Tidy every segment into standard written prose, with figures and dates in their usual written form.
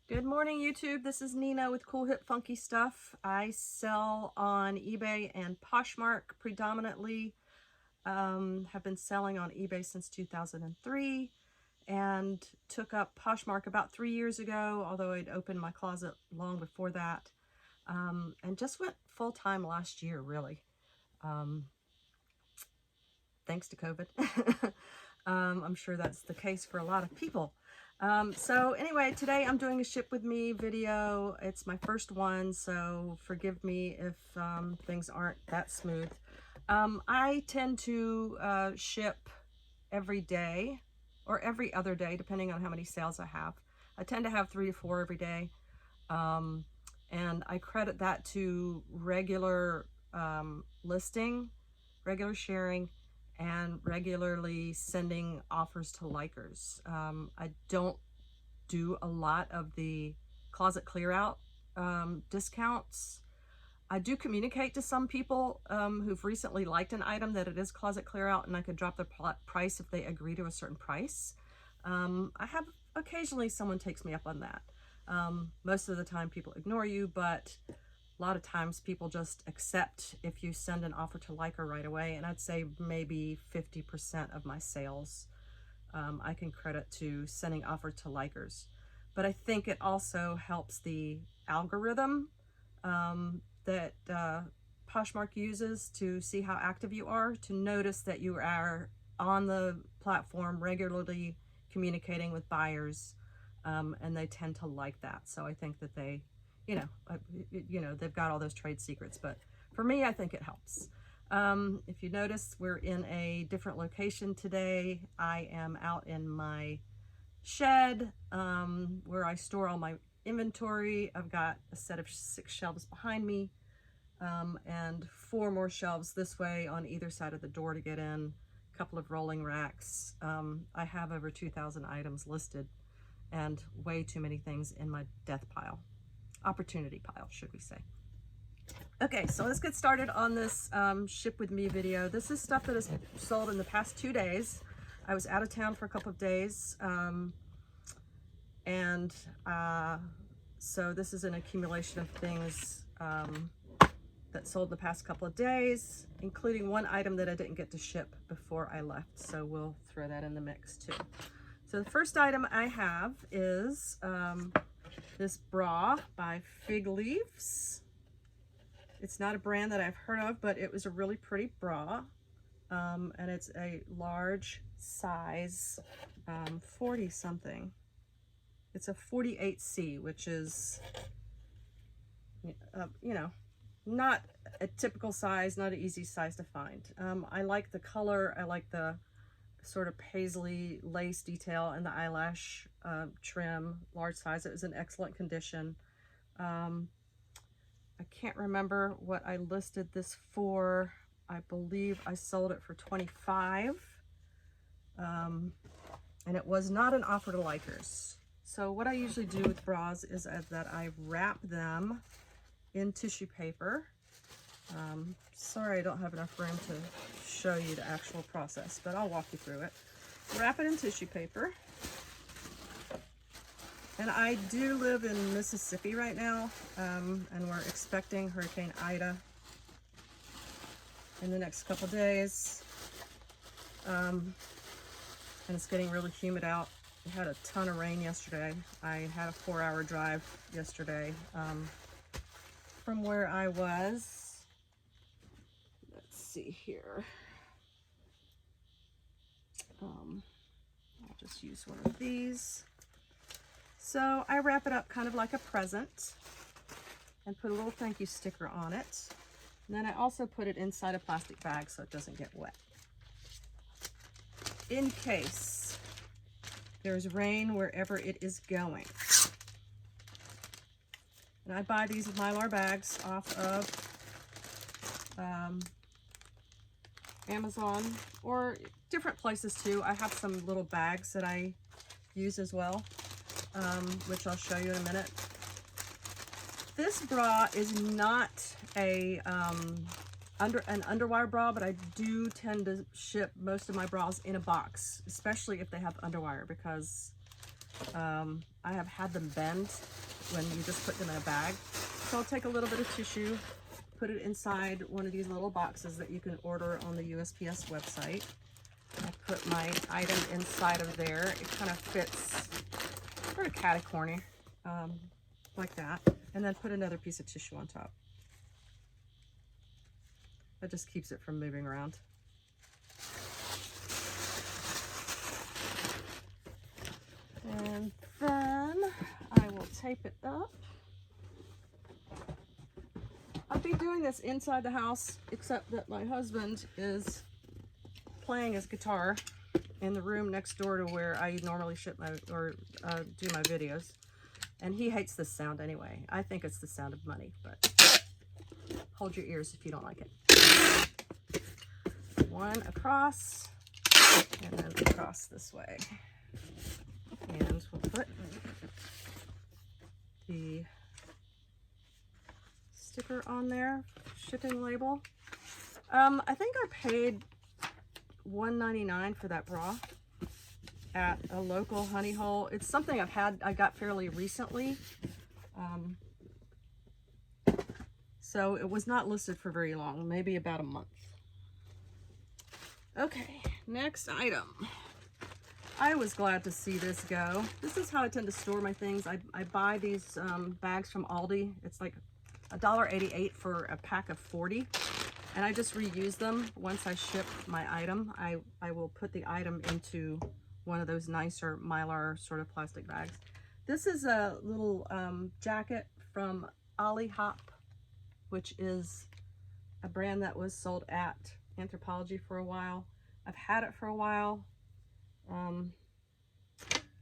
Good morning, YouTube. This is Nina with Cool Hip Funky Stuff. I sell on eBay and Poshmark predominantly. Have been selling on eBay since 2003 and took up Poshmark about 3 years ago, although I'd opened my closet long before that. And just went full-time last year, really. Thanks to COVID. I'm sure that's the case for a lot of people. So anyway, today I'm doing a ship with me video. It's my first one, so forgive me if things aren't that smooth. I tend to ship every day or every other day, depending on how many sales I have. I tend to have 3 to 4 every day. And I credit that to regular listing, regular sharing, and regularly sending offers to likers. I don't do a lot of the closet clear out discounts. I do communicate to some people who've recently liked an item that it is closet clear out, and I could drop the price if they agree to a certain price. I have occasionally someone takes me up on that. Most of the time people ignore you, but a lot of times people just accept if you send an offer to liker right away, and I'd say maybe 50% of my sales I can credit to sending offers to likers. But I think it also helps the algorithm that Poshmark uses to see how active you are, to notice that you are on the platform regularly communicating with buyers, and they tend to like that. So I think that they, they've got all those trade secrets, but for me, I think it helps. If you notice, we're in a different location today. I am out in my shed where I store all my inventory. I've got a set of 6 shelves behind me and 4 more shelves this way on either side of the door to get in, a couple of rolling racks. I have over 2,000 items listed and way too many things in my death pile. Opportunity pile, should we say. Okay, so let's get started on this ship with me video. This is stuff that is sold in the past 2 days. I was out of town for a couple of days, so this is an accumulation of things that sold the past couple of days, including one item that I didn't get to ship before I left, so we'll throw that in the mix too. So the first item I have is this bra by FigLeaves. It's not a brand that I've heard of, but it was a really pretty bra, and it's a large size, 40 something. It's a 48C, which is, not a typical size, not an easy size to find. I like the color. I like the sort of paisley lace detail and the eyelash trim, large size. It was in excellent condition. I can't remember what I listed this for. I believe I sold it for $25. And it was not an offer to likers. So what I usually do with bras is that I wrap them in tissue paper. Sorry I don't have enough room to show you the actual process, but I'll walk you through it. Wrap it in tissue paper. And I do live in Mississippi right now, and we're expecting Hurricane Ida in the next couple days. And it's getting really humid out. We had a ton of rain yesterday. I had a 4-hour drive yesterday from where I was. Let's see here. I'll just use one of these. So I wrap it up kind of like a present and put a little thank you sticker on it. And then I also put it inside a plastic bag so it doesn't get wet, in case there's rain wherever it is going. And I buy these Mylar bags off of Amazon or different places too. I have some little bags that I use as well, which I'll show you in a minute. This bra is not a an underwire bra, but I do tend to ship most of my bras in a box, especially if they have underwire, because I have had them bend when you just put them in a bag. So I'll take a little bit of tissue, put it inside one of these little boxes that you can order on the USPS website. I put my item inside of there. It kind of fits sort of catty-corner, like that. And then put another piece of tissue on top. That just keeps it from moving around. And then I will tape it up. I'll be doing this inside the house, except that my husband is playing his guitar in the room next door to where I normally ship my, or do my videos. And he hates this sound anyway. I think it's the sound of money, but hold your ears if you don't like it. One across, and then across this way. And we'll put the sticker on there, shipping label. I think I paid $1.99 for that bra at a local honey hole. It's something I got fairly recently. So it was not listed for very long, maybe about a month. Okay, next item. I was glad to see this go. This is how I tend to store my things. I buy these bags from Aldi. It's like $1.88 for a pack of 40. And I just reuse them once I ship my item. I will put the item into one of those nicer Mylar sort of plastic bags. This is a little jacket from Ollie Hop, which is a brand that was sold at Anthropologie for a while. I've had it for a while.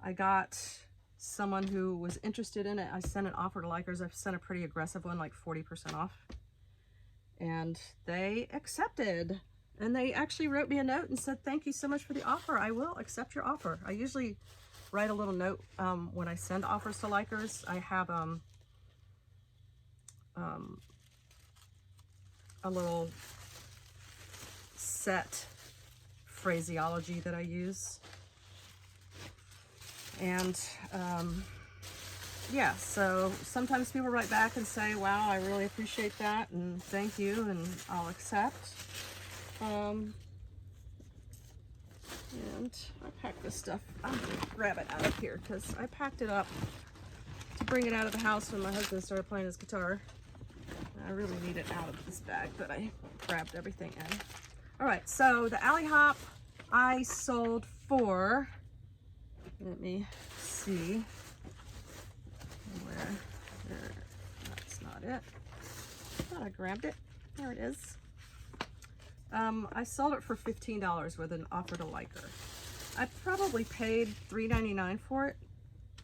I got someone who was interested in it. I sent an offer to Likers. I've sent a pretty aggressive one, like 40% off. And they accepted. And they actually wrote me a note and said, thank you so much for the offer. I will accept your offer. I usually write a little note when I send offers to Likers. I have a little set phraseology that I use. And yeah, so sometimes people write back and say, wow, I really appreciate that, and thank you, and I'll accept. And I packed this stuff. I'm gonna grab it out of here because I packed it up to bring it out of the house when my husband started playing his guitar. I really need it out of this bag, but I grabbed everything in. All right, so the Ollie Hop I sold for, let me see where, there, that's not it. I thought I grabbed it. There it is. I sold it for $15 with an offer to Liker. I probably paid $3.99 for it.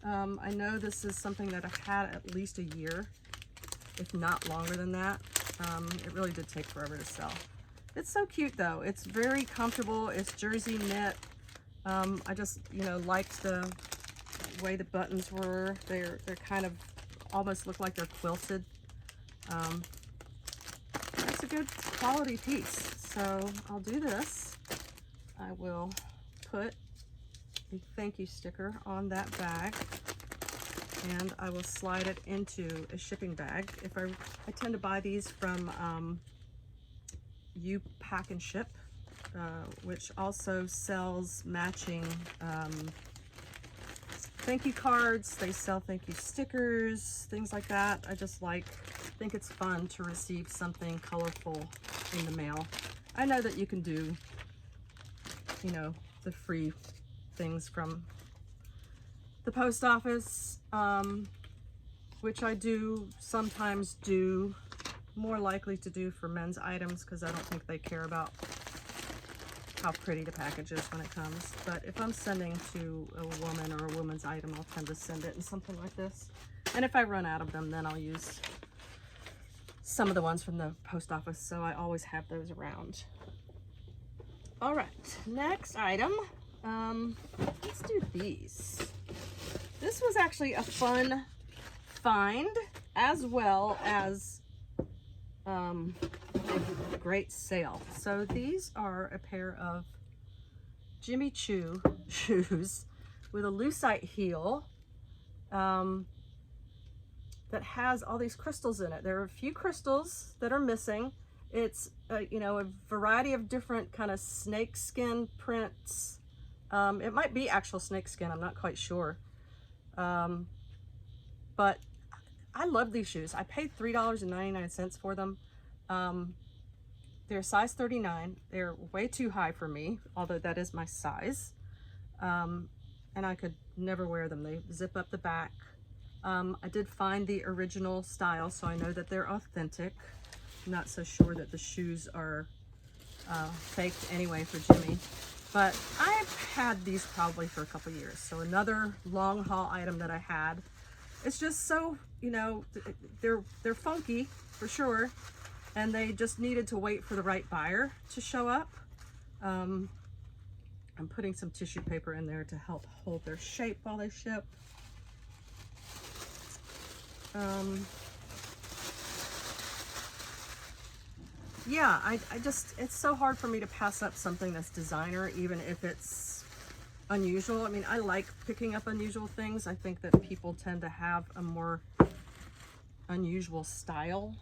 I know this is something that I've had at least a year, if not longer than that. It really did take forever to sell. It's so cute though. It's very comfortable. It's jersey knit. I just, you know, liked the way the buttons were. They're kind of almost look like they're quilted. It's a good quality piece. So I'll do this. I will put a thank you sticker on that bag, and I will slide it into a shipping bag. If I tend to buy these from You Pack and Ship, which also sells matching thank you cards. They sell thank you stickers, things like that. I just think it's fun to receive something colorful in the mail. I know that you can do, you know, the free things from the post office, which I do sometimes do, more likely to do for men's items because I don't think they care about how pretty the package is when it comes. But if I'm sending to a woman or a woman's item, I'll tend to send it in something like this. And if I run out of them, then I'll use some of the ones from the post office, so I always have those around. All right, next item. Let's do these. This was actually a fun find, as well as a great sale. So these are a pair of Jimmy Choo shoes. with a lucite heel that has all these crystals in it. There are a few crystals that are missing. It's you know, a variety of different kind of snake skin prints. It might be actual snake skin, I'm not quite sure. But I love these shoes. I paid $3.99 for them. They're size 39. They're way too high for me, although that is my size. And I could never wear them. They zip up the back. I did find the original style, so I know that they're authentic. I'm not so sure that the shoes are faked anyway for Jimmy. But I've had these probably for a couple years. So another long haul item that I had. It's just so, you know, they're funky for sure. And they just needed to wait for the right buyer to show up. I'm putting some tissue paper in there to help hold their shape while they ship. Yeah, I just, it's so hard for me to pass up something that's designer, even if it's unusual. I mean, I like picking up unusual things. I think that people tend to have a more unusual style.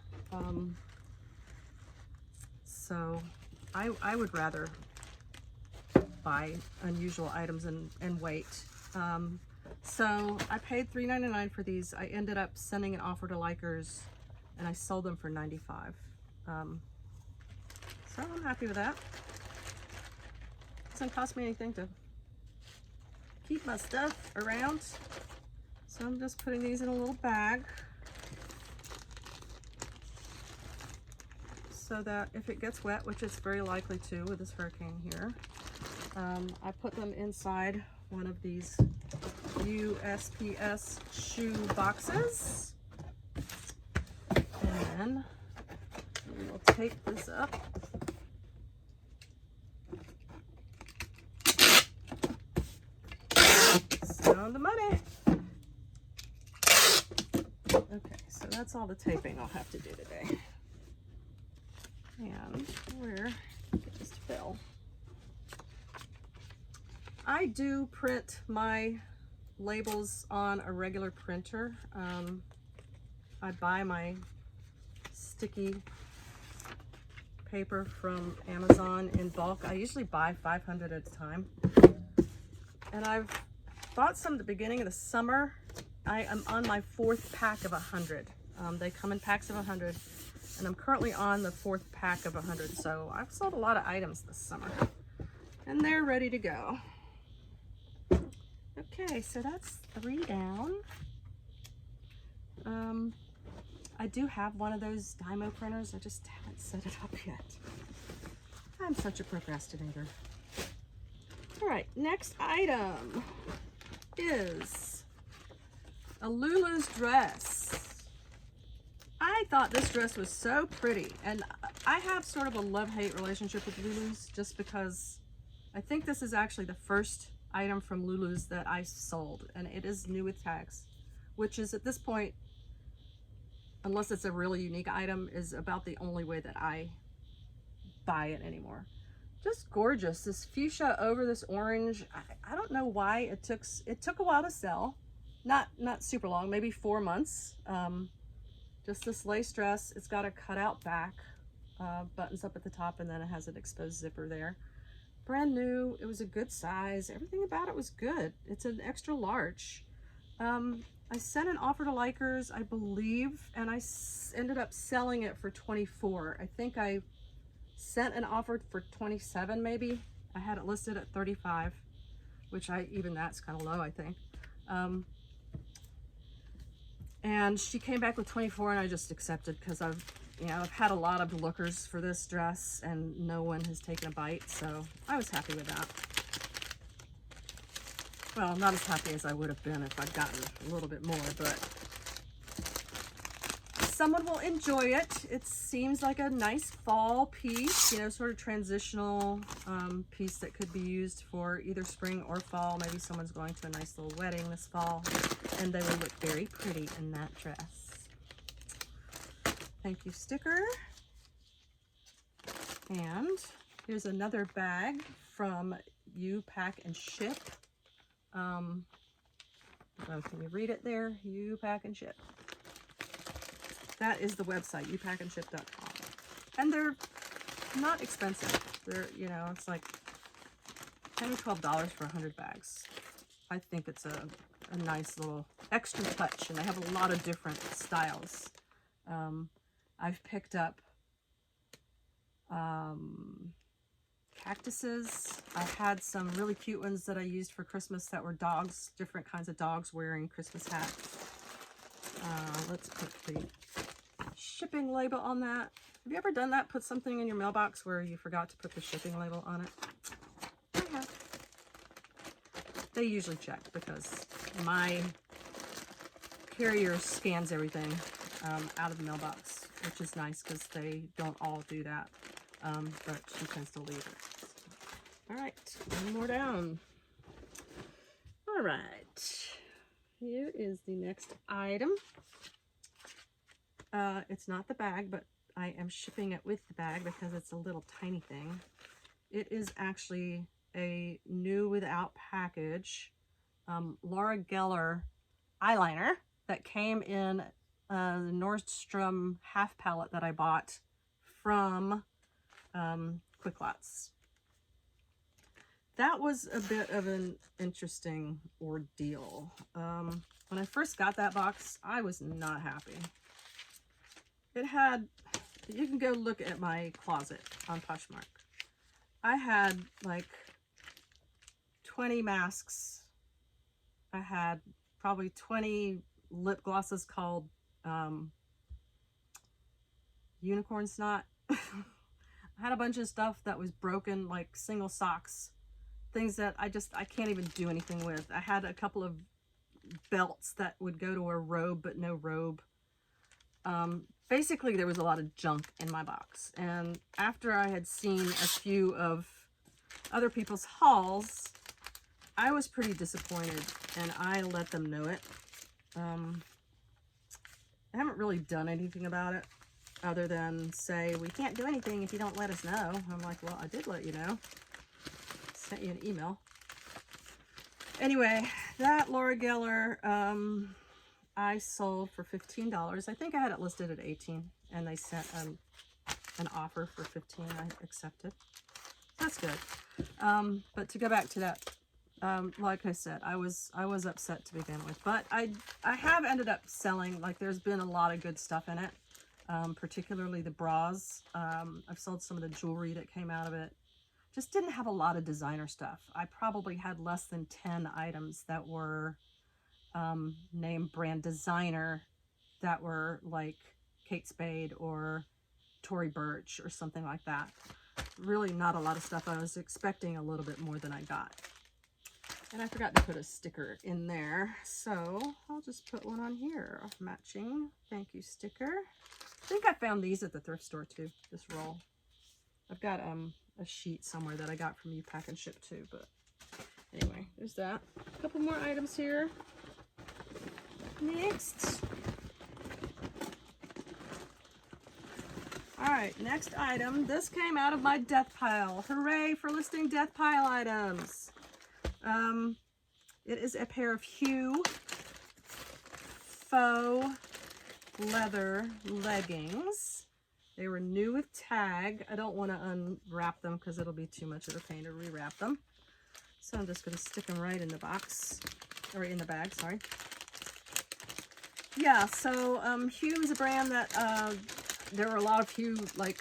So I would rather buy unusual items and wait. So I paid $3.99 for these. I ended up sending an offer to Likers and I sold them for $95. So I'm happy with that. It doesn't cost me anything to keep my stuff around. So I'm just putting these in a little bag so that if it gets wet, which it's very likely to with this hurricane here, I put them inside one of these USPS shoe boxes. And then we will tape this up. Sound the money. Okay, so that's all the taping I'll have to do today. And where it just fell. I do print my labels on a regular printer. I buy my sticky paper from Amazon in bulk. I usually buy 500 at a time. And I've bought some at the beginning of the summer. I am on my 4th pack of 100. They come in packs of 100. And I'm currently on the 4th pack of 100. So I've sold a lot of items this summer. And they're ready to go. Okay, so that's 3 down. I do have one of those Dymo printers. I just haven't set it up yet. I'm such a procrastinator. All right, next item is a Lulus dress. I thought this dress was so pretty, and I have sort of a love-hate relationship with Lulus just because I think this is actually the first item from Lulus that I sold, and it is new with tags, which is at this point, unless it's a really unique item, is about the only way that I buy it anymore. Just gorgeous. This fuchsia over this orange. I don't know why it took a while to sell. Not super long, maybe 4 months. Just this lace dress. It's got a cutout back, buttons up at the top, and then it has an exposed zipper there. Brand new. It was a good size. Everything about it was good. It's an extra large. I sent an offer to Likers, I believe, and I ended up selling it for $24. I think I sent an offer for $27 maybe. I had it listed at $35, which even that's kind of low, I think. And she came back with $24, and I just accepted because I've had a lot of lookers for this dress and no one has taken a bite, so I was happy with that. Well, not as happy as I would have been if I'd gotten a little bit more, but someone will enjoy it. It seems like a nice fall piece, sort of transitional piece that could be used for either spring or fall. Maybe someone's going to a nice little wedding this fall, and they would look very pretty in that dress. Thank you sticker. And here's another bag from You Pack and Ship. Oh, can you read it there? You Pack and Ship. That is the website, youpacandship.com. And they're not expensive. They're, you know, it's like $10 or $12 for 100 bags. I think it's a nice little extra touch, and they have a lot of different styles. I've picked up cactuses. I had some really cute ones that I used for Christmas that were dogs, different kinds of dogs wearing Christmas hats. Let's put the shipping label on that. Have you ever done that? Put something in your mailbox where you forgot to put the shipping label on it? I have. They usually check because my carrier scans everything out of the mailbox, which is nice because they don't all do that. But she tends to leave it. All right, one more down. All right, here is the next item. It's not the bag, but I am shipping it with the bag because it's a little tiny thing. It is actually a new without package Laura Geller eyeliner that came in the Nordstrom half palette that I bought from Quick Lots. That was a bit of an interesting ordeal. When I first got that box, I was not happy. It had, you can go look at my closet on Poshmark. I had like 20 masks. I had probably 20 lip glosses called unicorn snot. I had a bunch of stuff that was broken, like single socks, things that I can't even do anything with. I had a couple of belts that would go to a robe, but no robe. Basically, there was a lot of junk in my box. And after I had seen a few of other people's hauls, I was pretty disappointed, and I let them know it. I haven't really done anything about it other than say, we can't do anything if you don't let us know. I'm like, well, I did let you know. Sent you an email. Anyway, that Laura Geller, I sold for $15. I think I had it listed at $18, and they sent an offer for $15. I accepted. That's good. But to go back to that, like I said, I was upset to begin with, but I have ended up selling, like, there's been a lot of good stuff in it, particularly the bras. I've sold some of the jewelry that came out of it. Just didn't have a lot of designer stuff. I probably had less than 10 items that were name brand designer, that were like Kate Spade or Tory Burch or something like that. Really not a lot of stuff. I was expecting a little bit more than I got. And I forgot to put a sticker in there, so I'll just put one on here. Matching thank you sticker. I think I found these at the thrift store too, this roll. I've got a sheet somewhere that I got from You Pack and Ship too, but anyway, there's that. A couple more items here. Next. All right, next item. This came out of my death pile. Hooray for listing death pile items. It is a pair of Choo faux leather leggings. They were new with tag. I don't want to unwrap them because it'll be too much of a pain to rewrap them. So I'm just going to stick them right in the box, or in the bag, sorry. Yeah, so Choo is a brand that there were a lot of Choo like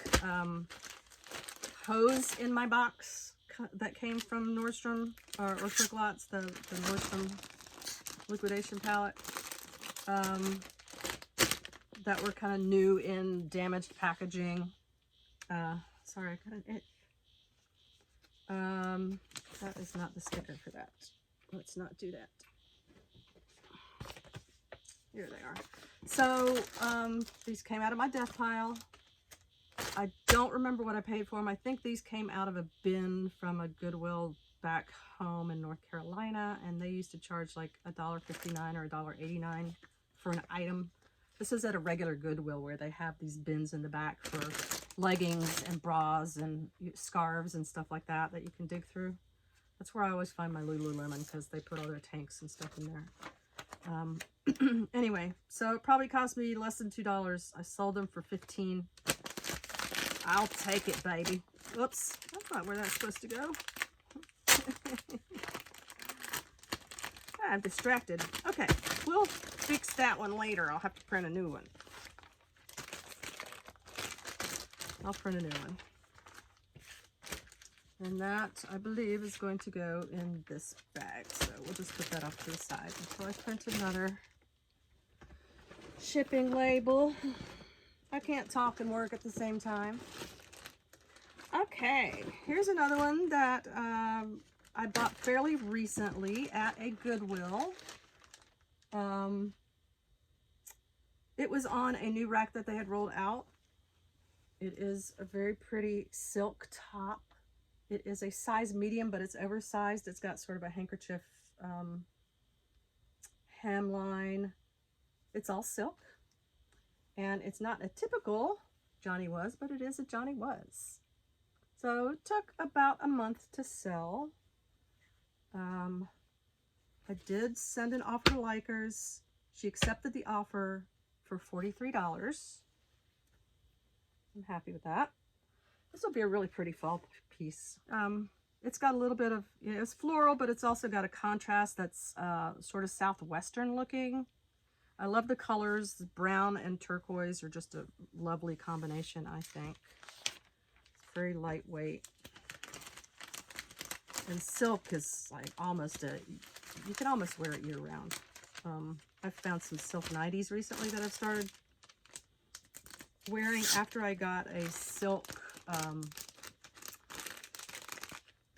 hose in my box that came from Nordstrom or Quick Lots, the Nordstrom liquidation palette, that were kind of new in damaged packaging. Sorry, I got an itch. That is not the sticker for that. Let's not do that. Here they are. So these came out of my death pile. I don't remember what I paid for them. I think these came out of a bin from a Goodwill back home in North Carolina, and they used to charge like $1.59 or $1.89 for an item. This is at a regular Goodwill where they have these bins in the back for leggings and bras and scarves and stuff like that that you can dig through. That's where I always find my Lululemon because they put all their tanks and stuff in there. Anyway, so it probably cost me less than $2. I sold them for $15. I'll take it, baby. Whoops, that's not where that's supposed to go. I'm distracted. Okay, we'll fix that one later. I'll have to print a new one. I'll print a new one. And that, I believe, is going to go in this bag. So we'll just put that off to the side until I print another shipping label. I can't talk and work at the same time. Okay, here's another one that I bought fairly recently at a Goodwill. It was on a new rack that they had rolled out. It is a very pretty silk top. It is a size medium, but it's oversized. It's got sort of a handkerchief hemline. It's all silk. And it's not a typical Johnny Was, but it is a Johnny Was. So it took about a month to sell. I did send an offer to Likers. She accepted the offer for $43. I'm happy with that. This will be a really pretty fall piece. It's got a little bit of, you know, it's floral, but it's also got a contrast that's sort of southwestern looking. I love the colors. Brown and turquoise are just a lovely combination, I think. It's very lightweight. And silk is like almost a, you can almost wear it year round. I've found some silk 90s recently that I've started wearing after I got a silk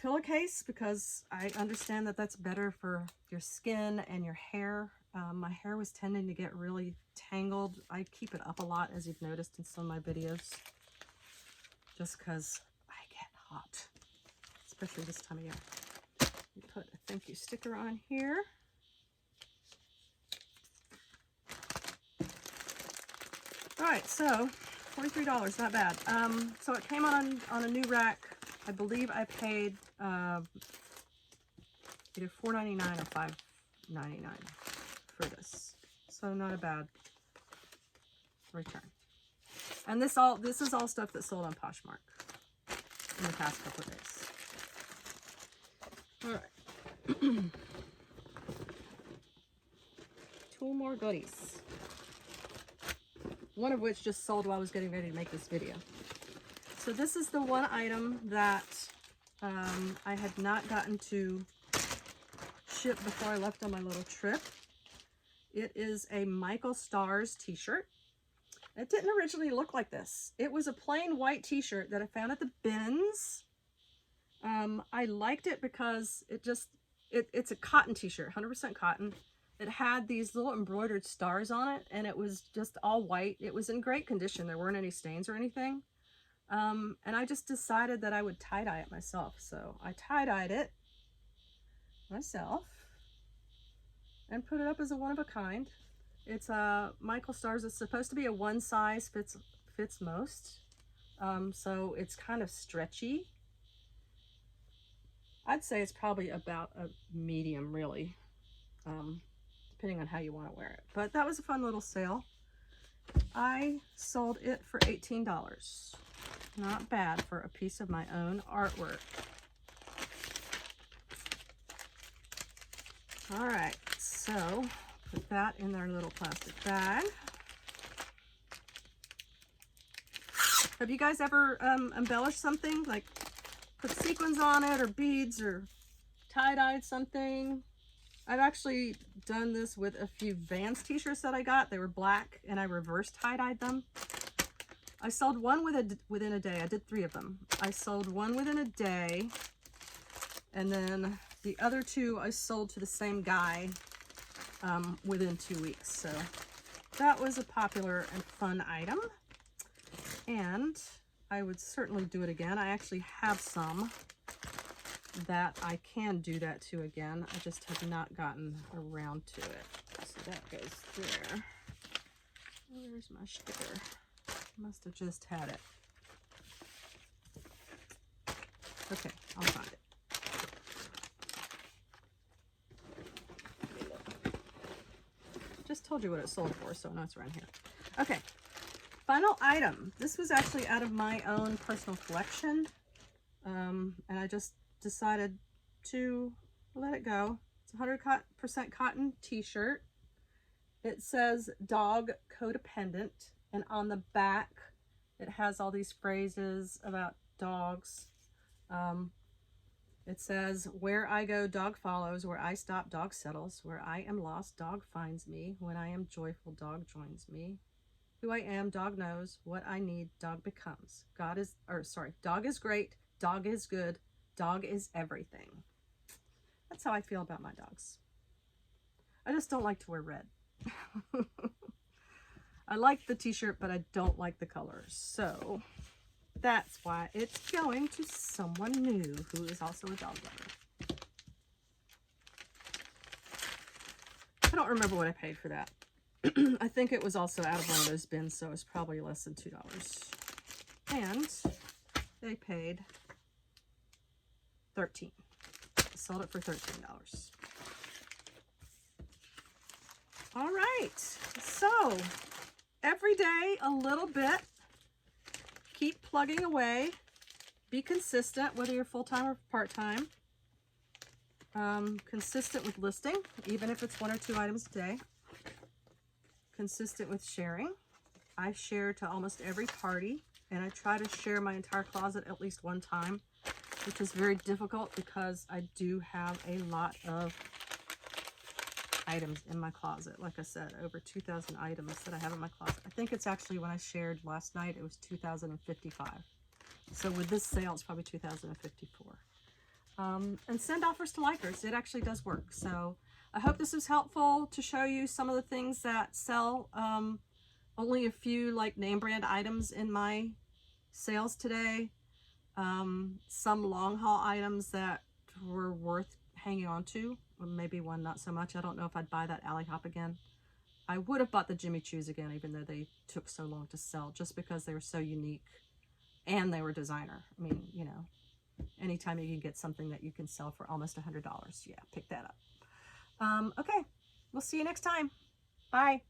pillowcase, because I understand that that's better for your skin and your hair. My hair was tending to get really tangled. I keep it up a lot, as you've noticed in some of my videos, just because I get hot, especially this time of year. You put a thank you sticker on here. All right, so $43, not bad. So it came on a new rack. I believe I paid either $4.99 or $5.99 for this. So not a bad return. And this is all stuff that sold on Poshmark in the past couple of days. All right. Two more goodies. One of which just sold while I was getting ready to make this video. So this is the one item that I had not gotten to ship before I left on my little trip. It is a Michael Stars t-shirt. It didn't originally look like this. It was a plain white t-shirt that I found at the bins. I liked it because it's a cotton t-shirt, 100% cotton. It had these little embroidered stars on it, and it was just all white. It was in great condition. There weren't any stains or anything. And I just decided that I would tie-dye it myself. So I tie-dyed it myself and put it up as a one-of-a-kind. It's a Michael Stars. It's supposed to be a one size fits most. So it's kind of stretchy. I'd say it's probably about a medium, really. Depending on how you want to wear it. But that was a fun little sale. I sold it for $18. Not bad for a piece of my own artwork. All right, so put that in their little plastic bag. Have you guys ever embellished something, like put sequins on it or beads or tie-dyed something? I've actually done this with a few Vans t-shirts that I got. They were black and I reverse tie-dyed them. I sold one within a day. I did 3 of them. I sold one within a day, and then the other 2 I sold to the same guy within 2 weeks. So that was a popular and fun item, and I would certainly do it again. I actually have some that I can do that to again. I just have not gotten around to it. So that goes there. Where's my sticker? Must have just had it. Okay, I'll find it. told you what it sold for, so I know it's around here. Okay, final item. This was actually out of my own personal collection, and I just decided to let it go. It's 100% cotton t-shirt. It says dog codependent, and on the back it has all these phrases about dogs. It says, where I go, dog follows. Where I stop, dog settles. Where I am lost, dog finds me. When I am joyful, dog joins me. Who I am, dog knows. What I need, dog becomes. Dog is great. Dog is good. Dog is everything. That's how I feel about my dogs. I just don't like to wear red. I like the t-shirt, but I don't like the colors. So that's why it's going to someone new who is also a dog lover. I don't remember what I paid for that. I think it was also out of one of those bins, so it's probably less than $2. And they paid $13. I sold it for $13. All right, so every day a little bit. Keep plugging away. Be consistent, whether you're full-time or part-time. Consistent with listing, even if it's 1 or 2 items a day. Consistent with sharing. I share to almost every party, and I try to share my entire closet at least one time, which is very difficult because I do have a lot of items in my closet. Like I said, over 2,000 items that I have in my closet. I think it's actually, when I shared last night, it was 2,055. So with this sale, it's probably 2,054. And send offers to likers. It actually does work. So I hope this was helpful to show you some of the things that sell. Only a few like name brand items in my sales today. Some long haul items that were worth hanging on to. Or maybe one not so much. I don't know if I'd buy that Alley Hop again. I would have bought the Jimmy Choos again, even though they took so long to sell, just because they were so unique and they were designer. I mean, you know, anytime you can get something that you can sell for almost $100, yeah, pick that up. Okay, we'll see you next time. Bye.